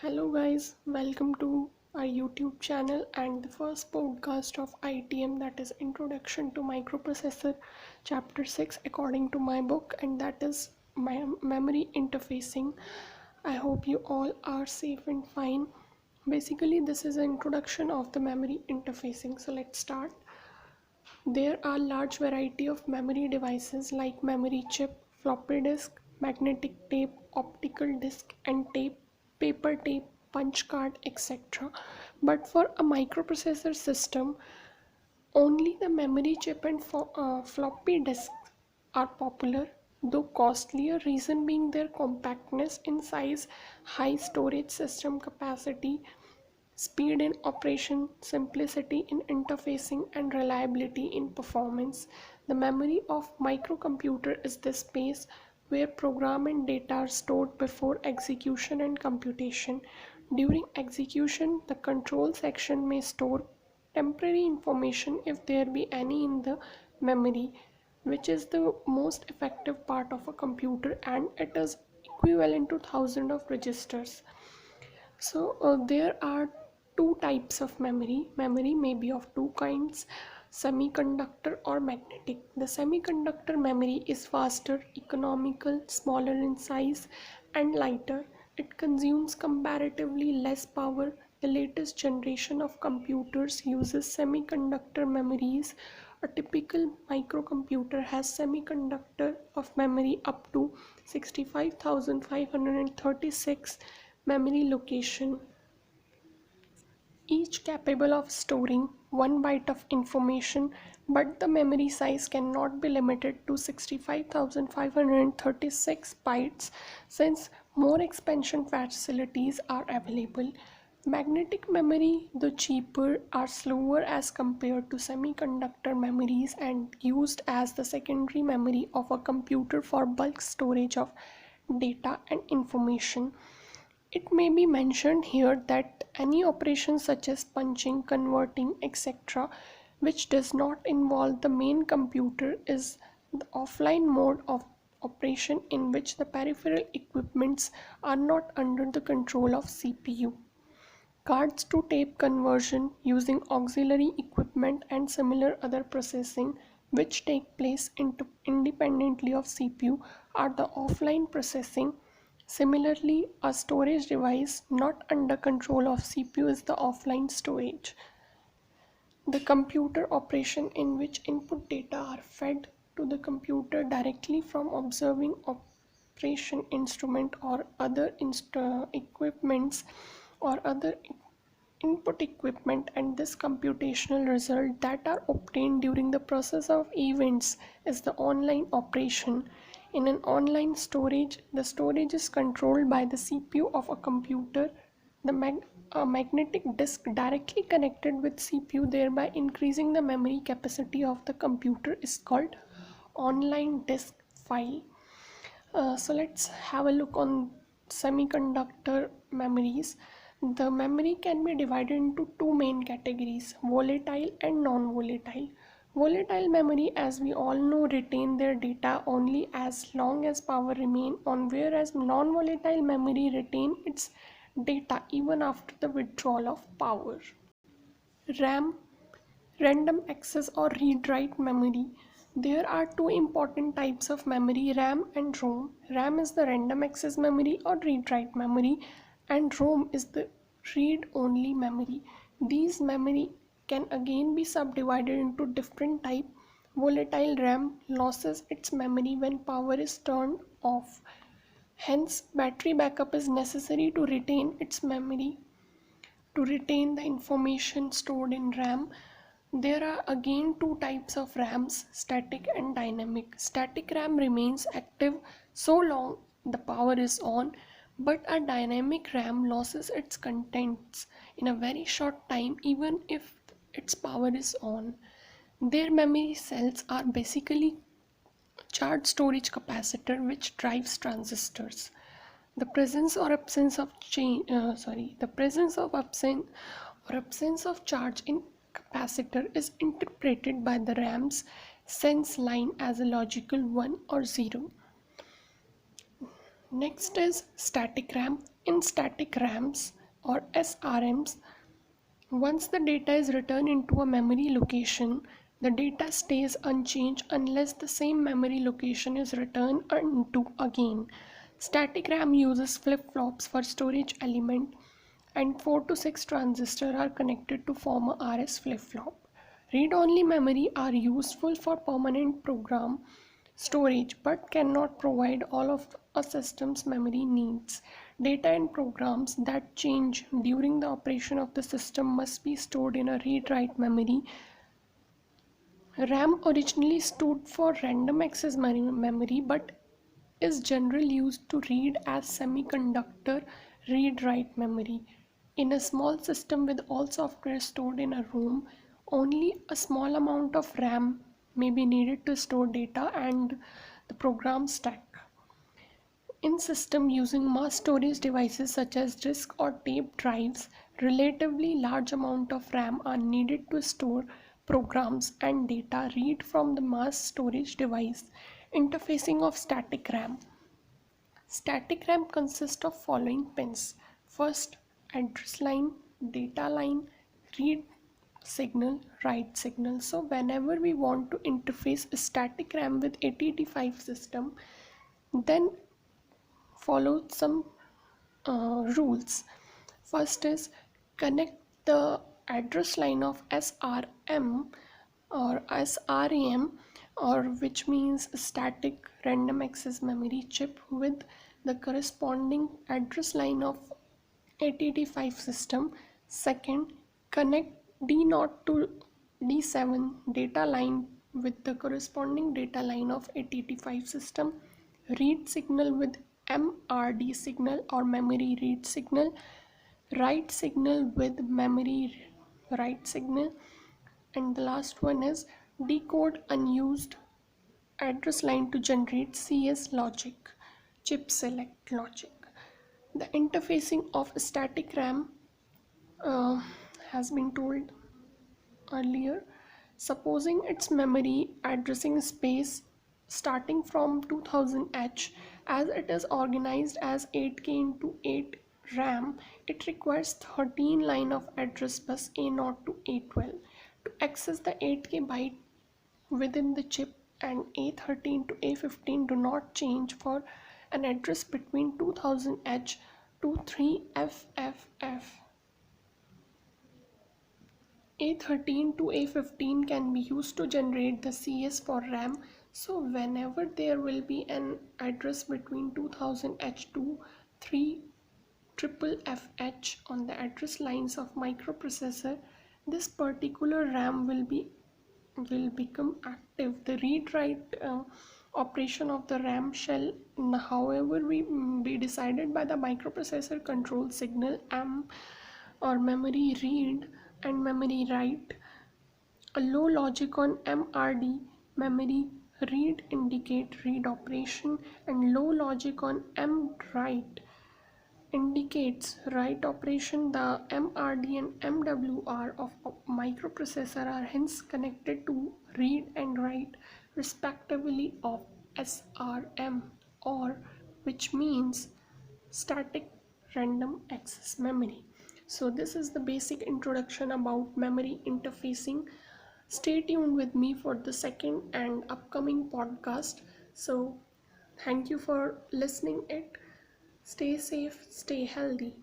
Hello guys, welcome to our YouTube channel and the first podcast of ITM, that is Introduction to Microprocessor chapter 6 according to my book, and that is my memory interfacing. I hope you all are safe and fine. Basically this is an introduction of the memory interfacing. So let's start. There are large variety of memory devices like memory chip, floppy disk, magnetic tape, optical disc and tape, paper tape, punch card, etc. But for a microprocessor system, only the memory chip and floppy disks are popular, though costlier, reason being their compactness in size, high storage system capacity, speed in operation, simplicity in interfacing, and reliability in performance. The memory of microcomputer is the space where program and data are stored before execution and computation. During execution, the control section may store temporary information if there be any in the memory, which is the most effective part of a computer, and it is equivalent to thousands of registers. So there are two types of memory. Memory may be of two kinds, semiconductor or magnetic. The semiconductor memory is faster, economical, smaller in size and lighter. It consumes comparatively less power. The latest generation of computers uses semiconductor memories. A typical microcomputer has semiconductor of memory up to 65,536 memory location, each capable of storing 1 byte of information, but the memory size cannot be limited to 65,536 bytes since more expansion facilities are available. Magnetic memory, though cheaper, are slower as compared to semiconductor memories and used as the secondary memory of a computer for bulk storage of data and information. It may be mentioned here that any operation such as punching, converting, etc., which does not involve the main computer, is the offline mode of operation in which the peripheral equipments are not under the control of CPU. Cards to tape conversion using auxiliary equipment and similar other processing which take place independently of CPU are the offline processing. Similarly, a storage device not under control of CPU is the offline storage. The computer operation in which input data are fed to the computer directly from observing operation instrument or other equipments or other input equipment, and this computational result that are obtained during the process of events is the online operation. In an online storage, the storage is controlled by the CPU of a computer. A magnetic disk directly connected with CPU, thereby increasing the memory capacity of the computer, is called online disk file. So let's have a look on semiconductor memories. The memory can be divided into two main categories, volatile and non-volatile. Volatile memory, as we all know, retain their data only as long as power remain on, whereas non-volatile memory retain its data even after the withdrawal of power. RAM, random access or read-write memory. There are two important types of memory, RAM and ROM. RAM is the random access memory or read-write memory, and ROM is the read-only memory. These memory can again be subdivided into different type. Volatile RAM loses its memory when power is turned off. Hence, battery backup is necessary to retain its memory, to retain the information stored in RAM. There are again two types of RAMs, static and dynamic. Static RAM remains active so long the power is on, but a dynamic RAM loses its contents in a very short time even if its power is on. Their memory cells are basically charged storage capacitor which drives transistors. The presence or absence of absence of charge in capacitor is interpreted by the RAM's sense line as a logical 1 or 0. Next is static RAM. In static RAMs or SRMs, once the data is returned into a memory location, the data stays unchanged unless the same memory location is returned into again. Static RAM uses flip-flops for storage element and 4 to 6 transistors are connected to form a RS flip-flop. Read-only memory are useful for permanent program storage but cannot provide all of a system's memory needs. Data and programs that change during the operation of the system must be stored in a read-write memory. RAM originally stood for random access memory but is generally used to read as semiconductor read-write memory. In a small system with all software stored in a room, only a small amount of RAM may be needed to store data and the program stack. In system using mass storage devices such as disk or tape drives, relatively large amount of RAM are needed to store programs and data read from the mass storage device. Interfacing of static RAM. Static RAM consists of following pins. First, address line, data line, read signal, write signal. So whenever we want to interface a static RAM with 8085 system, then follow some rules. First is connect the address line of SRM or SRAM, or which means static random access memory chip, with the corresponding address line of 8085 system. Second, connect D0 to D7 data line with the corresponding data line of 8085 system. Read signal with MRD signal or memory read signal. Write signal with memory write signal. And the last one is decode unused address line to generate CS logic, chip select logic. The interfacing of static RAM uh, has been told earlier. Supposing its memory addressing space starting from 2000H, as it is organized as 8K into 8 RAM, it requires 13 line of address bus A0 to A12 to access the 8K byte within the chip, and A13 to A15 do not change for an address between 2000H to 3FFF. A13 to A15 can be used to generate the CS for RAM. So whenever there will be an address between 2000H to 3FFH on the address lines of microprocessor, this particular RAM will become active. The read write operation of the RAM shall, however, be decided by the microprocessor control signal M or memory read and memory write. A low logic on MRD memory read indicate read operation, and low logic on M write indicates write operation. The MRD and MWR of a microprocessor are hence connected to read and write respectively of SRM, or which means static random access memory. So this is the basic introduction about memory interfacing. Stay tuned with me for the second and upcoming podcast. So thank you for listening it. Stay safe, stay healthy.